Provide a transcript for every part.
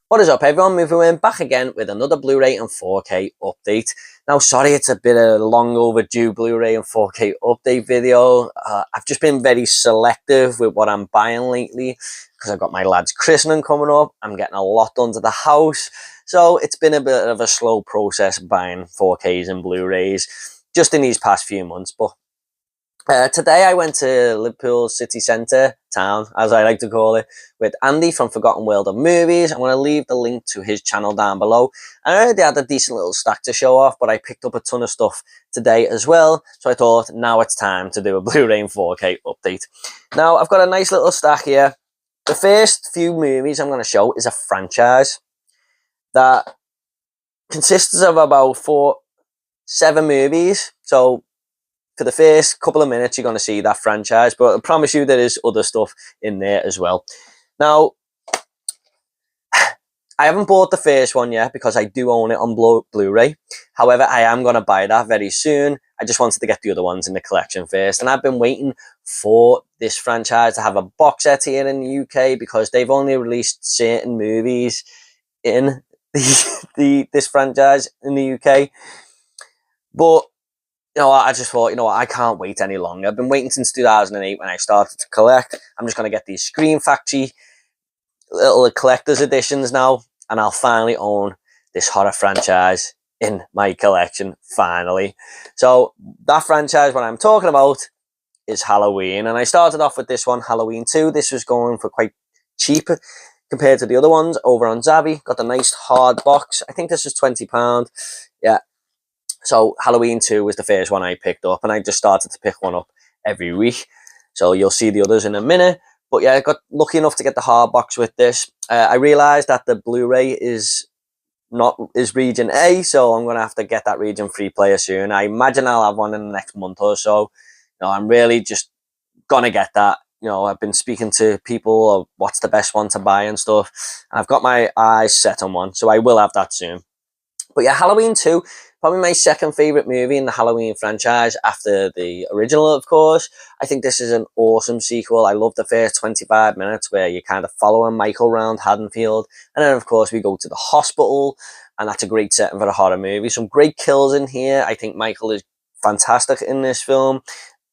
What is up, everyone? Moving back again with another Blu-ray and 4K update. Now, sorry, it's a bit of a long overdue Blu-ray and 4K update video. I've just been very selective with what I'm buying lately because I've got my lad's christening coming up. I'm getting a lot done to the house. So it's been a bit of a slow process buying 4Ks and Blu-rays just in these past few months. But today I went to Liverpool city centre, town, as I like to call it, with Andy from Forgotten World of Movies. I'm going to leave the link to his channel down below. I already had a decent little stack to show off, but I picked up a ton of stuff today as well. So I thought, now it's time to do a Blu-ray and 4K update. Now, I've got a nice little stack here. The first few movies I'm going to show is a franchise that consists of about 7 movies. So for the first couple of minutes, you're going to see that franchise, but I promise you there is other stuff in there as well. Now, I haven't bought the first one yet because I do own it on Blu-ray. However, I am going to buy that very soon. I just wanted to get the other ones in the collection first, and I've been waiting for this franchise to have a box set here in the UK because they've only released certain movies in this franchise in the UK. But I just thought, I can't wait any longer. I've been waiting since 2008 when I started to collect. I'm just going to get these Scream Factory little collector's editions now, and I'll finally own this horror franchise in my collection, finally. So that franchise, what I'm talking about, is Halloween. And I started off with this one, Halloween 2. This was going for quite cheap compared to the other ones over on Zavvi. Got the nice hard box. I think this was £20. Yeah. So Halloween 2 was the first one I picked up, and I just started to pick one up every week. So you'll see the others in a minute. But yeah, I got lucky enough to get the hard box with this. I realised that the Blu-ray is region A, so I'm going to have to get that region 3 player soon. I imagine I'll have one in the next month or so. I'm really just going to get that. I've been speaking to people of what's the best one to buy and stuff. And I've got my eyes set on one, so I will have that soon. But yeah, Halloween 2, probably my second favourite movie in the Halloween franchise after the original, of course. I think this is an awesome sequel. I love the first 25 minutes where you're kind of following Michael around Haddonfield. And then, of course, we go to the hospital, and that's a great setting for a horror movie. Some great kills in here. I think Michael is fantastic in this film.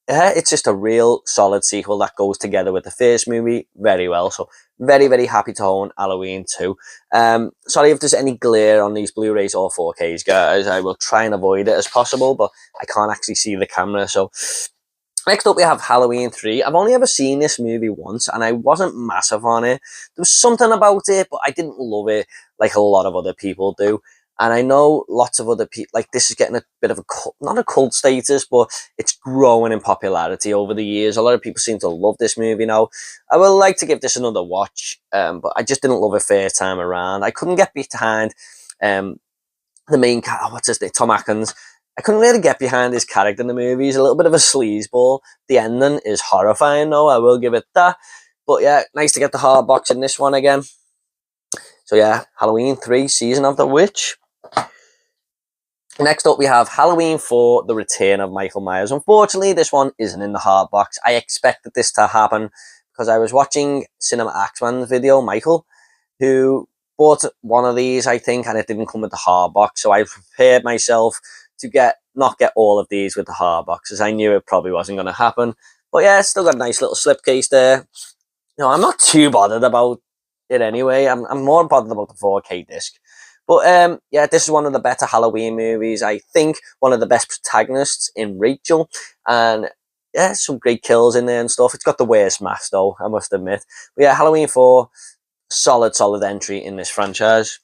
It's just a real solid sequel that goes together with the first movie very well. So very, very happy to own Halloween 2. Sorry if there's any glare on these Blu-rays or 4Ks, guys. I will try and avoid it as possible, but I can't actually see the camera. So next up, we have Halloween 3. I've only ever seen this movie once, and I wasn't massive on it. There was something about it, but I didn't love it like a lot of other people do. And I know lots of other people, like, this is getting a bit of a cult, not a cult status, but it's growing in popularity over the years. A lot of people seem to love this movie now. I would like to give this another watch, but I just didn't love it first time around. I couldn't get behind the main character, what's his name, Tom Atkins. I couldn't really get behind his character in the movie. He's a little bit of a sleazeball. The ending is horrifying, though, I will give it that. But yeah, nice to get the hard box in this one again. So yeah, Halloween 3, Season of the Witch. Next up, we have Halloween 4, The Return of Michael Myers. Unfortunately, this one isn't in the hard box. I expected this to happen because I was watching Cinema Axeman's video, Michael, who bought one of these, I think, and it didn't come with the hard box. So I prepared myself to not get all of these with the hard boxes. I knew it probably wasn't going to happen. But yeah, it's still got a nice little slipcase there. I'm not too bothered about it anyway. I'm more bothered about the 4K disc. But yeah, this is one of the better Halloween movies. I think one of the best protagonists in Rachel. And yeah, some great kills in there and stuff. It's got the worst mask though, I must admit. But yeah, Halloween 4, solid entry in this franchise.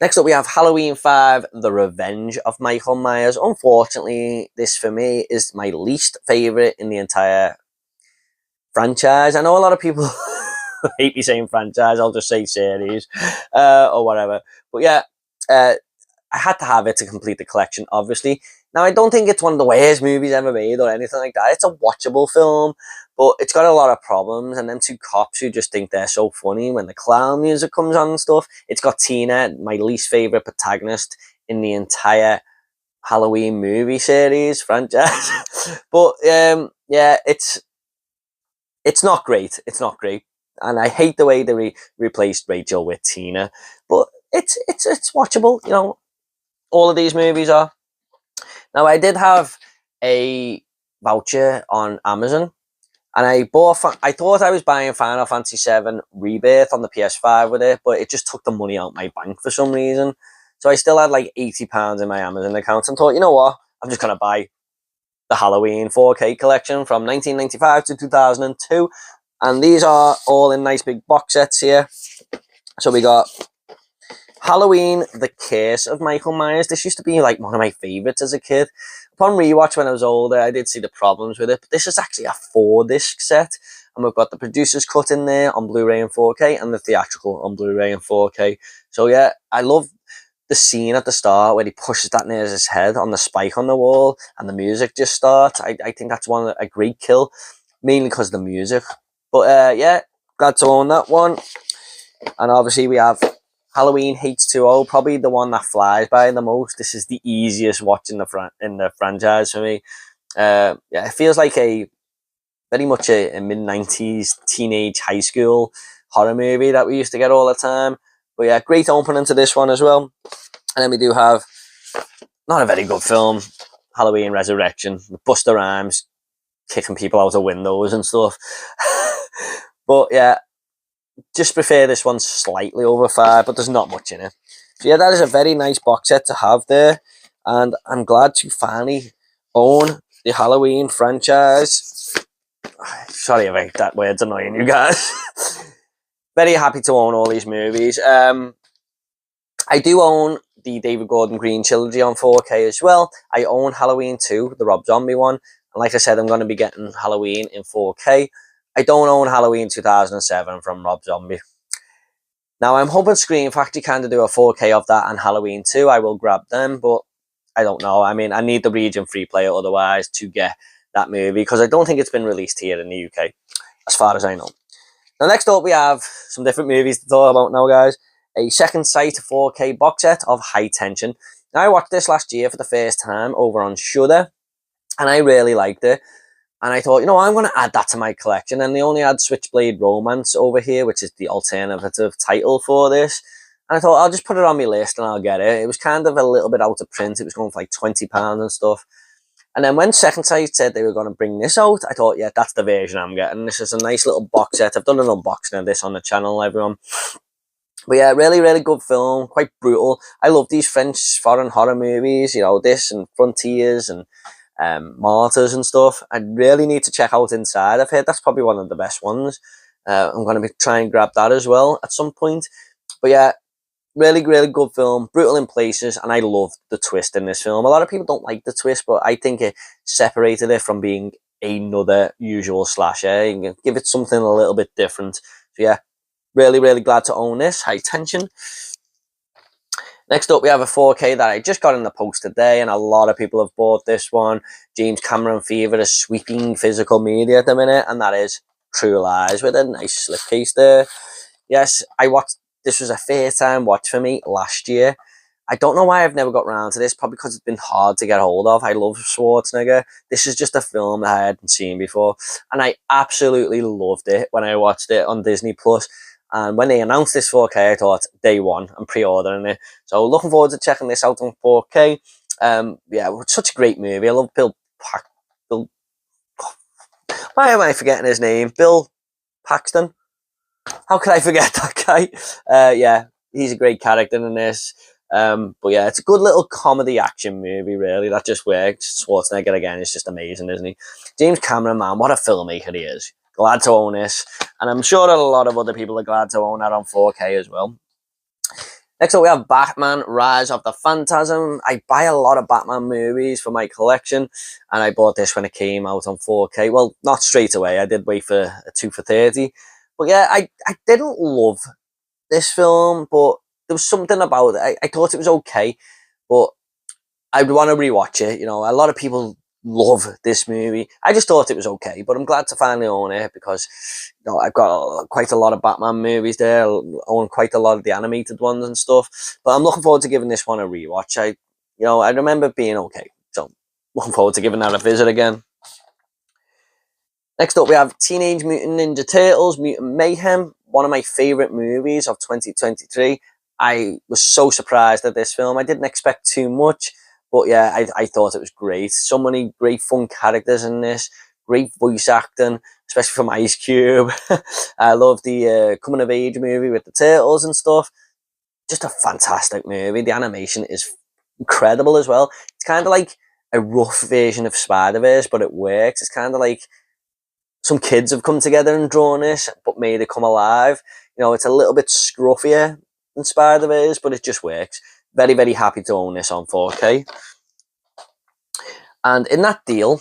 Next up, we have Halloween 5, The Revenge of Michael Myers. Unfortunately, this for me is my least favourite in the entire franchise. I know a lot of people hate me saying franchise, I'll just say series or whatever. But yeah, I had to have it to complete the collection, obviously. Now, I don't think it's one of the worst movies ever made or anything like that. It's a watchable film, but it's got a lot of problems. And then 2 cops who just think they're so funny when the clown music comes on and stuff. It's got Tina, my least favourite protagonist in the entire Halloween movie series franchise. But yeah, it's not great. It's not great. and I hate the way they replaced Rachel with Tina, but it's watchable. You know, all of these movies are. Now, I did have a voucher on Amazon, and I bought. I thought I was buying Final Fantasy VII Rebirth on the PS5 with it, but it just took the money out my bank for some reason. So I still had like £80 in my Amazon account, and thought, you know what, I'm just gonna buy the Halloween 4K collection from 1995 to 2002, and these are all in nice big box sets here. So we got Halloween, The Curse of Michael Myers. This used to be like one of my favourites as a kid. Upon rewatch when I was older, I did see the problems with it, but this is actually a 4-disc set, and we've got the producer's cut in there on Blu-ray and 4K, and the theatrical on Blu-ray and 4K. So yeah, I love the scene at the start where he pushes that near his head on the spike on the wall, and the music just starts. I think that's a great kill, mainly because of the music. But yeah, glad to own that one. And obviously we have Halloween H2O, probably the one that flies by the most. This is the easiest watch in the franchise for me. Yeah, it feels like very much a mid-90s teenage high school horror movie that we used to get all the time. But yeah, great opening to this one as well. And then we do have, not a very good film, Halloween Resurrection, with Busta Rhymes kicking people out of windows and stuff. But yeah, just prefer this one slightly over 5, but there's not much in it. So yeah, that is a very nice box set to have there, and I'm glad to finally own the Halloween franchise. Sorry if that word's annoying you guys. Very happy to own all these movies. I do own the David Gordon Green trilogy on 4K as well. I own Halloween 2, the Rob Zombie one, and like I said, I'm going to be getting Halloween in 4K. I don't own Halloween 2007 from Rob Zombie. Now, I'm hoping Scream Factory kind of do a 4K of that and Halloween 2. I will grab them, but I don't know. I mean, I need the region free player otherwise to get that movie, because I don't think it's been released here in the UK, as far as I know. Now, next up, we have some different movies to talk about now, guys. A Second Sight 4K box set of High Tension. Now, I watched this last year for the first time over on Shudder, and I really liked it. And I thought, you know, I'm going to add that to my collection. And they only had Switchblade Romance over here, which is the alternative title for this. And I thought, I'll just put it on my list and I'll get it. It was kind of a little bit out of print. It was going for like £20 and stuff. And then when Second Sight said they were going to bring this out, I thought, yeah, that's the version I'm getting. This is a nice little box set. I've done an unboxing of this on the channel, everyone. But yeah, really, really good film. Quite brutal. I love these French foreign horror movies. You know, this and Frontiers and Martyrs and stuff. I really need to check out Inside. I've heard that's probably one of the best ones. I'm going to be trying to grab that as well at some point. But yeah, really, really good film. Brutal in places, and I love the twist in this film. A lot of people don't like the twist, but I think it separated it from being another usual slasher and give it something a little bit different. So yeah, really, really glad to own this. High Tension. Next up, we have a 4K that I just got in the post today, and a lot of people have bought this one. James Cameron Fever is sweeping physical media at the minute, and that is True Lies, with a nice slipcase there. Yes, I watched, this was a first-time watch for me last year. I don't know why I've never got around to this, probably because it's been hard to get hold of. I love Schwarzenegger. This is just a film that I hadn't seen before, and I absolutely loved it when I watched it on Disney+. And when they announced this 4K, I thought, day one, I'm pre-ordering it. So looking forward to checking this out on 4K. Yeah, it's such a great movie. I love Bill. Why am I forgetting his name? Bill Paxton. How could I forget that guy? Yeah, he's a great character in this. But yeah, it's a good little comedy action movie, really. That just works. Schwarzenegger, again, is just amazing, isn't he? James Cameron, man, what a filmmaker he is. Glad to own this. And I'm sure that a lot of other people are glad to own that on 4K as well. Next up, we have Batman Rise of the Phantasm. I buy a lot of Batman movies for my collection, and I bought this when it came out on 4K. Well, not straight away. I did wait for a 2 for 30. But yeah, I didn't love this film, but there was something about it. I thought it was okay, but I'd want to rewatch it. You know, a lot of people love this movie. I just thought it was okay, but I'm glad to finally own it because, you know, I've got quite a lot of Batman movies there. I own quite a lot of the animated ones and stuff. But I'm looking forward to giving this one a rewatch. I remember it being okay, so looking forward to giving that a visit again. Next up, we have Teenage Mutant Ninja Turtles Mutant Mayhem. one of my favourite movies of 2023. I was so surprised at this film. I didn't expect too much, but yeah, I thought it was great. So many great fun characters in this, great voice acting, especially from Ice Cube. I love the coming of age movie with the turtles and stuff. Just a fantastic movie. The animation is incredible as well. It's kind of like a rough version of Spider-Verse, but it works. It's kind of like some kids have come together and drawn this, but made it come alive. You know, it's a little bit scruffier than Spider-Verse, but it just works. Very, very happy to own this on 4K. And in that deal,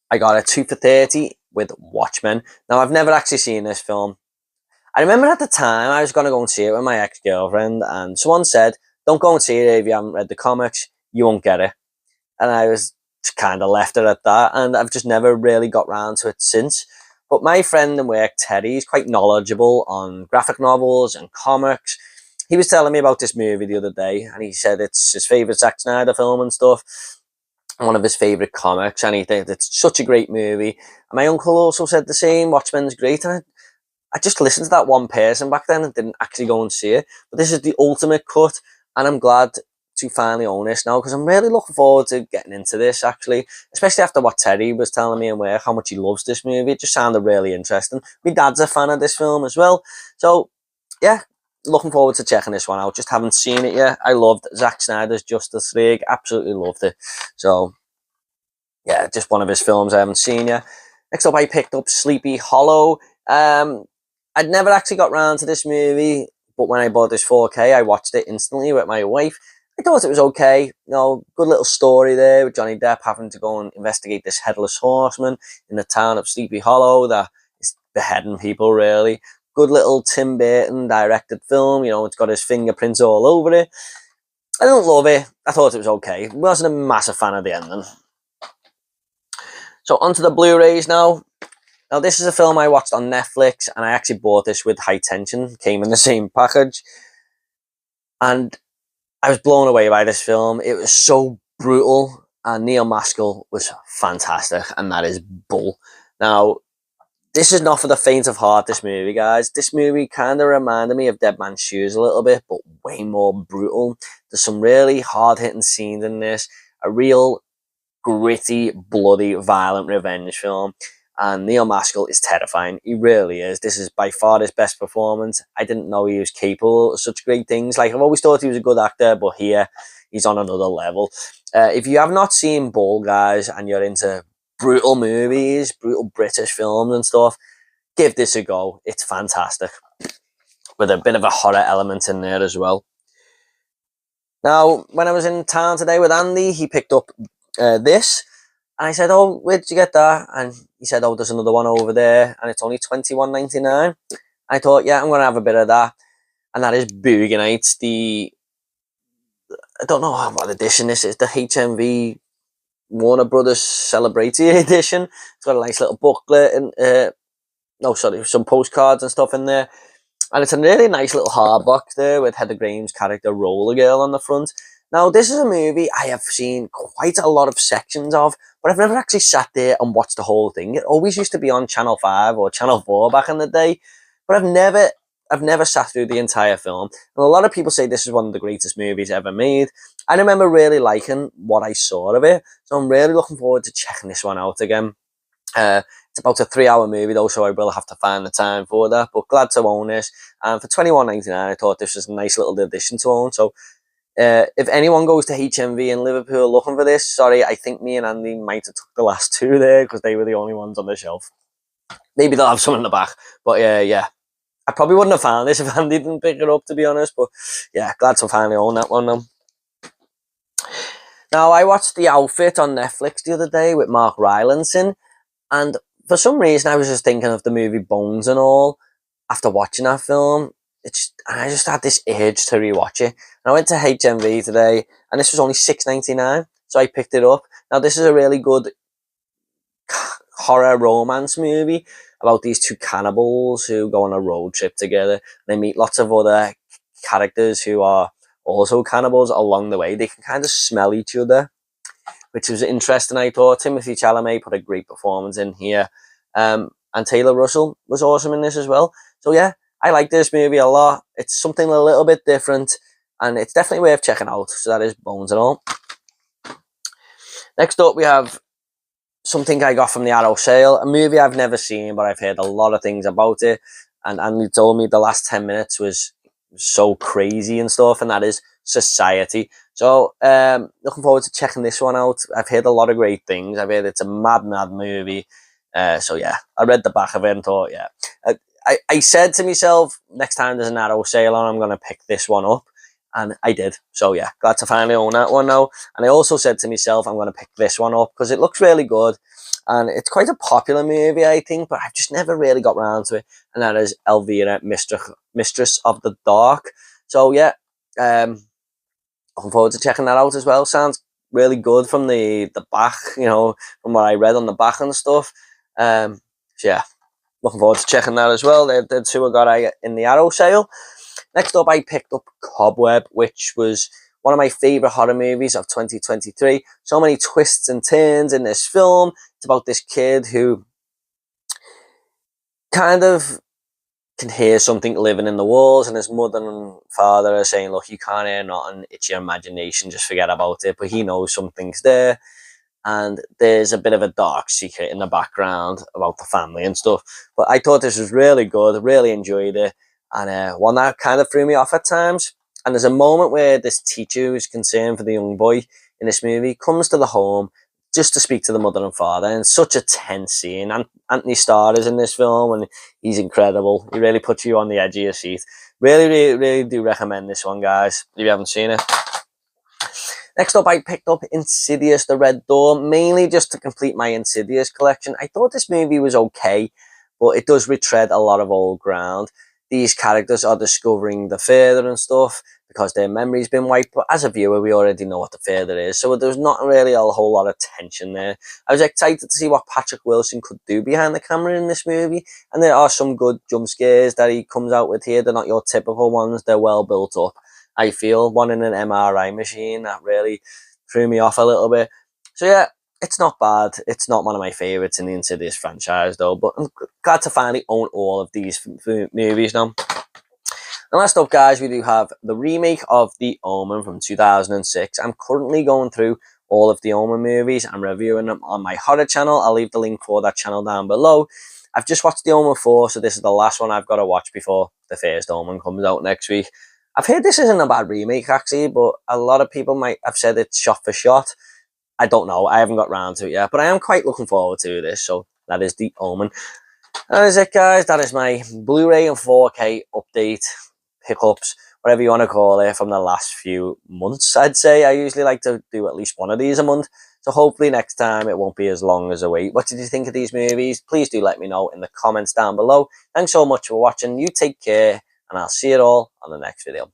I got a 2 for 30 with Watchmen. Now, I've never actually seen this film. I remember at the time I was going to go and see it with my ex-girlfriend, and someone said, don't go and see it if you haven't read the comics, you won't get it. And I was kind of left it at that, and I've just never really got round to it since. But my friend in work, Teddy, is quite knowledgeable on graphic novels and comics. He was telling me about this movie the other day, and he said it's his favourite Zack Snyder film and stuff, one of his favourite comics, and he thinks it's such a great movie. And my uncle also said the same, Watchmen's great, and I just listened to that one person back then and didn't actually go and see it. But this is the ultimate cut, and I'm glad to finally own this now, because I'm really looking forward to getting into this, actually, especially after what Terry was telling me and work, how much he loves this movie. It just sounded really interesting. My dad's a fan of this film as well, so yeah, looking forward to checking this one out. Just haven't seen it yet. I loved Zack Snyder's Justice League, absolutely loved it. So yeah, just one of his films I haven't seen yet. Next up, I picked up Sleepy Hollow. I'd never actually got round to this movie, but when I bought this 4K, I watched it instantly with my wife. I thought it was okay. You know, good little story there with Johnny Depp having to go and investigate this headless horseman in the town of Sleepy Hollow that is beheading people, really. Good little Tim Burton directed film. You know, it's got his fingerprints all over it. I don't love it. I thought it was okay. Wasn't a massive fan of the ending. So onto the Blu-rays now. Now, this is a film I watched on Netflix, and I actually bought this with High Tension. Came in the same package. And I was blown away by this film. It was so brutal, and Neil Maskell was fantastic, and that is Bull. Now, this is not for the faint of heart, this movie, guys. This movie kind of reminded me of Dead Man's Shoes a little bit, but way more brutal. There's some really hard-hitting scenes in this. A real gritty, bloody, violent revenge film. And Neil Maskell is terrifying. He really is. This is by far his best performance. I didn't know he was capable of such great things. Like, I've always thought he was a good actor, but here, he's on another level. If you have not seen Bull, guys, and you're into brutal movies, brutal British films and stuff, give this a go. It's fantastic. With a bit of a horror element in there as well. Now, when I was in town today with Andy, he picked up this. And I said, oh, where did you get that? And he said, oh, there's another one over there, and it's only $21.99. I thought, yeah, I'm going to have a bit of that. And that is Boogie Nights, I don't know what edition this is, the HMV Warner Brothers Celebrity edition. It's got a nice little booklet, and some postcards and stuff in there. And it's a really nice little hardback there with Heather Graham's character Roller Girl on the front. Now, this is a movie I have seen quite a lot of sections of, but I've never actually sat there and watched the whole thing. It always used to be on Channel 5 or Channel 4 back in the day, but I've never sat through the entire film. And a lot of people say this is one of the greatest movies ever made. I remember really liking what I saw of it, so I'm really looking forward to checking this one out again. It's about a 3-hour movie though, so I will have to find the time for that, but glad to own this. And for $21.99, I thought this was a nice little addition to own. So if anyone goes to HMV in Liverpool looking for this, sorry, I think me and Andy might have took the last two there because they were the only ones on the shelf. Maybe they'll have some in the back, but yeah. I probably wouldn't have found this if Andy didn't pick it up, to be honest, but yeah, glad to finally own that one now. Now, I watched The Outfit on Netflix the other day with Mark Rylance, and for some reason I was just thinking of the movie Bones and all after watching that film. I just had this urge to rewatch it. And I went to HMV today, and this was only $6.99, so I picked it up. Now, this is a really good horror romance movie about these two cannibals who go on a road trip together. They meet lots of other characters who are also cannibals along the way. They can kind of smell each other, which was interesting, I thought. Timothée Chalamet put a great performance in here. And Taylor Russell was awesome in this as well. So yeah, I like this movie a lot. It's something a little bit different, and it's definitely worth checking out. So that is Bones and All. Next up, we have something I got from the Arrow sale, a movie I've never seen, but I've heard a lot of things about it. And Andy told me the last 10 minutes was so crazy and stuff, and that is Society. So, looking forward to checking this one out. I've heard a lot of great things. I've heard it's a mad, mad movie. So, yeah, I read the back of it and thought, yeah. I said to myself, next time there's an Arrow sale on, I'm going to pick this one up. And I did. So, yeah, glad to finally own that one now. And I also said to myself, I'm going to pick this one up because it looks really good. And it's quite a popular movie, I think, but I've just never really got around to it. And that is Elvira, Mistress of the Dark. So, yeah, looking forward to checking that out as well. Sounds really good from the back, you know, from what I read on the back and stuff. So, yeah, looking forward to checking that as well. The two I got in the Arrow sale. Next up, I picked up Cobweb, which was one of my favourite horror movies of 2023. So many twists and turns in this film. It's about this kid who kind of can hear something living in the walls, and his mother and father are saying, look, you can't hear nothing, it's your imagination, just forget about it. But he knows something's there, and there's a bit of a dark secret in the background about the family and stuff. But I thought this was really good, really enjoyed it, and one that kind of threw me off at times. And there's a moment where this teacher who's concerned for the young boy in this movie comes to the home just to speak to the mother and father, and such a tense scene. And Anthony Starr is in this film, and he's incredible. He really puts you on the edge of your seat. Really, really, really do recommend this one, guys, if you haven't seen it. Next up, I picked up Insidious: The Red Door, mainly just to complete my Insidious collection. I thought this movie was okay, but it does retread a lot of old ground. These characters are discovering the further and stuff because their memory's been wiped, but as a viewer, we already know what the further is, so there's not really a whole lot of tension there. I was excited to see what Patrick Wilson could do behind the camera in this movie, and there are some good jump scares that he comes out with here. They're not your typical ones, they're well built up. I feel one in an MRI machine that really threw me off a little bit. So yeah, it's not bad. It's not one of my favourites in the Insidious franchise though, but I'm glad to finally own all of these movies now. And last up, guys, we do have the remake of The Omen from 2006. I'm currently going through all of the Omen movies. I'm reviewing them on my horror channel. I'll leave the link for that channel down below. I've just watched The Omen 4, so this is the last one I've got to watch before the first Omen comes out next week. I've heard this isn't a bad remake, actually, but a lot of people might have said it's shot for shot. I don't know. I haven't got round to it yet, but I am quite looking forward to this. So that is The Omen. That is it, guys. That is my Blu-ray and 4K update, pickups, whatever you want to call it, from the last few months, I'd say. I usually like to do at least one of these a month. So hopefully next time it won't be as long as a wait. What did you think of these movies? Please do let me know in the comments down below. Thanks so much for watching. You take care, and I'll see you all on the next video.